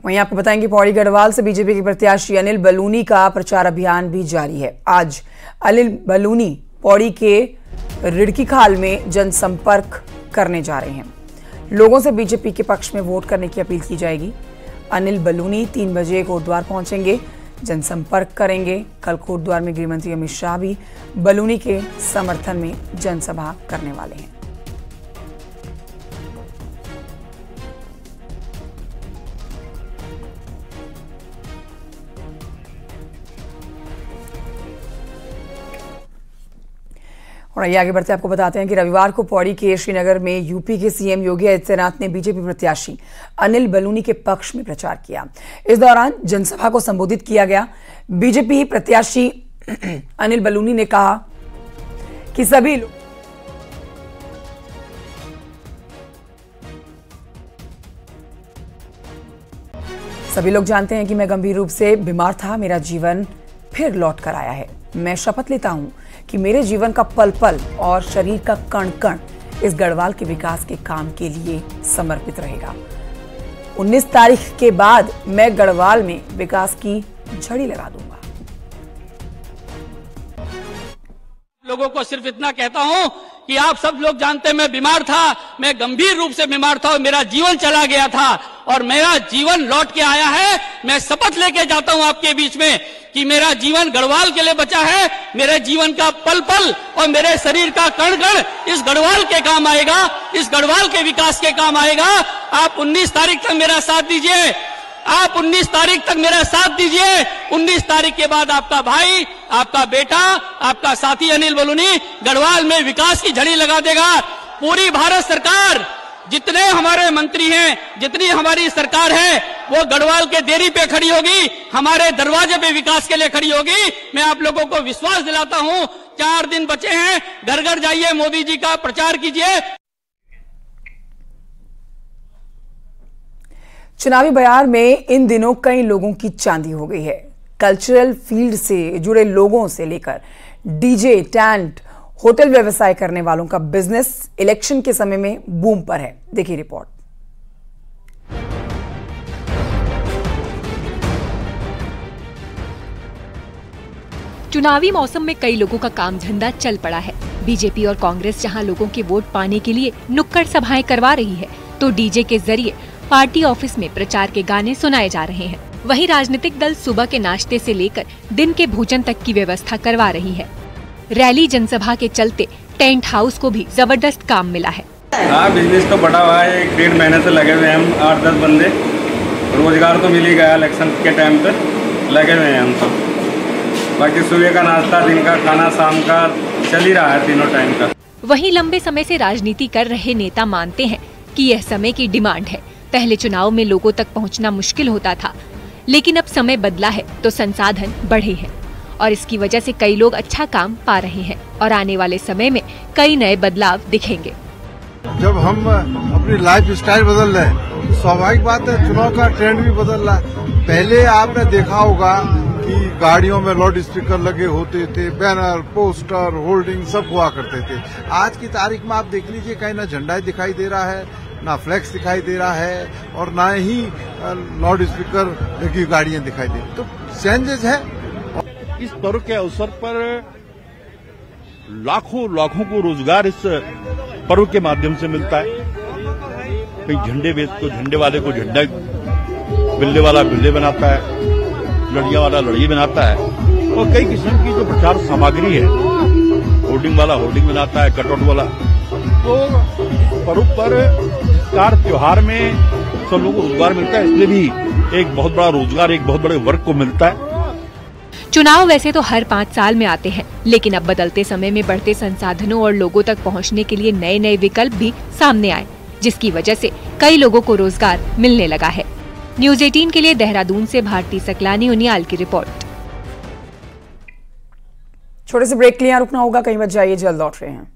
वहीं आपको बताएंगे पौड़ी गढ़वाल से बीजेपी के प्रत्याशी अनिल बलूनी का प्रचार अभियान भी जारी है। आज अनिल बलूनी पौड़ी के रिड़कीखाल में जनसंपर्क करने जा रहे हैं। लोगों से बीजेपी के पक्ष में वोट करने की अपील की जाएगी। अनिल बलूनी 3 बजे कोटद्वार पहुंचेंगे, जनसंपर्क करेंगे। कल कोटद्वार में गृह मंत्री अमित शाह भी बलूनी के समर्थन में जनसभा करने वाले हैं। और आइए आगे बढ़ते आपको बताते हैं कि रविवार को पौड़ी के श्रीनगर में यूपी के सीएम योगी आदित्यनाथ ने बीजेपी प्रत्याशी अनिल बलूनी के पक्ष में प्रचार किया। इस दौरान जनसभा को संबोधित किया गया। बीजेपी प्रत्याशी अनिल बलूनी ने कहा कि सभी लोग जानते हैं कि मैं गंभीर रूप से बीमार था, मेरा जीवन फिर लौट कर आया है। मैं शपथ लेता हूं कि मेरे जीवन का पल पल और शरीर का कण कण इस गढ़वाल के विकास के काम के लिए समर्पित रहेगा। 19 तारीख के बाद मैं गढ़वाल में विकास की झड़ी लगा दूंगा। लोगों को सिर्फ इतना कहता हूं कि आप सब लोग जानते हैं मैं बीमार था, मैं गंभीर रूप से बीमार था और मेरा जीवन चला गया था और मेरा जीवन लौट के आया है। मैं शपथ लेके जाता हूं आपके बीच में कि मेरा जीवन गढ़वाल के लिए बचा है। मेरे जीवन का पल पल और मेरे शरीर का कण कण इस गढ़वाल के काम आएगा, इस गढ़वाल के विकास के काम आएगा। आप 19 तारीख तक मेरा साथ दीजिए, आप 19 तारीख तक मेरा साथ दीजिए। 19 तारीख के बाद आपका भाई, आपका बेटा, आपका साथी अनिल बलूनी गढ़वाल में विकास की झड़ी लगा देगा। पूरी भारत सरकार, जितने हमारे मंत्री हैं, जितनी हमारी सरकार है, वो गढ़वाल के देरी पे खड़ी होगी, हमारे दरवाजे पे विकास के लिए खड़ी होगी। मैं आप लोगों को विश्वास दिलाता हूं। 4 दिन बचे हैं, घर घर जाइए, मोदी जी का प्रचार कीजिए। चुनावी बयार में इन दिनों कई लोगों की चांदी हो गई है। कल्चरल फील्ड से जुड़े लोगों से लेकर डीजे, टेंट, होटल व्यवसाय करने वालों का बिजनेस इलेक्शन के समय में बूम पर है। देखिए रिपोर्ट। चुनावी मौसम में कई लोगों का काम धंधा चल पड़ा है। बीजेपी और कांग्रेस जहां लोगों के वोट पाने के लिए नुक्कड़ सभाएं करवा रही है, तो डीजे के जरिए पार्टी ऑफिस में प्रचार के गाने सुनाए जा रहे हैं। वहीं राजनीतिक दल सुबह के नाश्ते से लेकर दिन के भोजन तक की व्यवस्था करवा रही है। रैली, जनसभा के चलते टेंट हाउस को भी जबरदस्त काम मिला है। हाँ, बिजनेस तो बढ़ा हुआ है। 1.5 महीने से लगे हुए हैं हम, 8-10 बंदे। रोजगार तो मिल ही गया, इलेक्शन के टाइम पे लगे हुए हैं हम सब। बाकी सुबह का नाश्ता, दिन का खाना, शाम का चल ही रहा है, तीनों टाइम का। वहीं लंबे समय से राजनीति कर रहे नेता मानते हैं कि यह समय की डिमांड है। पहले चुनाव में लोगों तक पहुंचना मुश्किल होता था, लेकिन अब समय बदला है तो संसाधन बढ़े हैं और इसकी वजह से कई लोग अच्छा काम पा रहे हैं और आने वाले समय में कई नए बदलाव दिखेंगे। जब हम अपनी लाइफ स्टाइल बदल रहे हैं तो स्वाभाविक बात है चुनाव का ट्रेंड भी बदल रहा है। पहले आपने देखा होगा कि गाड़ियों में लाउड स्पीकर लगे होते थे, बैनर, पोस्टर, होल्डिंग सब हुआ करते थे। आज की तारीख में आप देख लीजिए, कहीं ना झंडा दिखाई दे रहा है, ना फ्लैक्स दिखाई दे रहा है और ना ही लाउड स्पीकर लगी गाड़ियां दिखाई दे रही। तो चेंजेस है। इस पर्व के अवसर पर लाखों को रोजगार इस पर्व के माध्यम से मिलता है। कई झंडे बेच तो झंडे वाले को झंडा, बिल्ले वाला बिल्ले बनाता है, लड़िया वाला लड़ी बनाता है और कई किस्म की जो प्रचार सामग्री है, होर्डिंग वाला होर्डिंग बनाता है, कटआउट वाला। तो पर्व पर कार त्योहार में सब लोगों को रोजगार मिलता है, इसलिए भी एक बहुत बड़ा रोजगार एक बहुत बड़े वर्ग को मिलता है। चुनाव वैसे तो हर 5 साल में आते हैं, लेकिन अब बदलते समय में बढ़ते संसाधनों और लोगों तक पहुंचने के लिए नए नए विकल्प भी सामने आए, जिसकी वजह से कई लोगों को रोजगार मिलने लगा है। न्यूज़ 18 के लिए देहरादून से भारती सकलानी उनियाल की रिपोर्ट। छोटे से ब्रेक के लिए रुकना होगा, कहीं मत जाइए, जल्द लौट रहे हैं।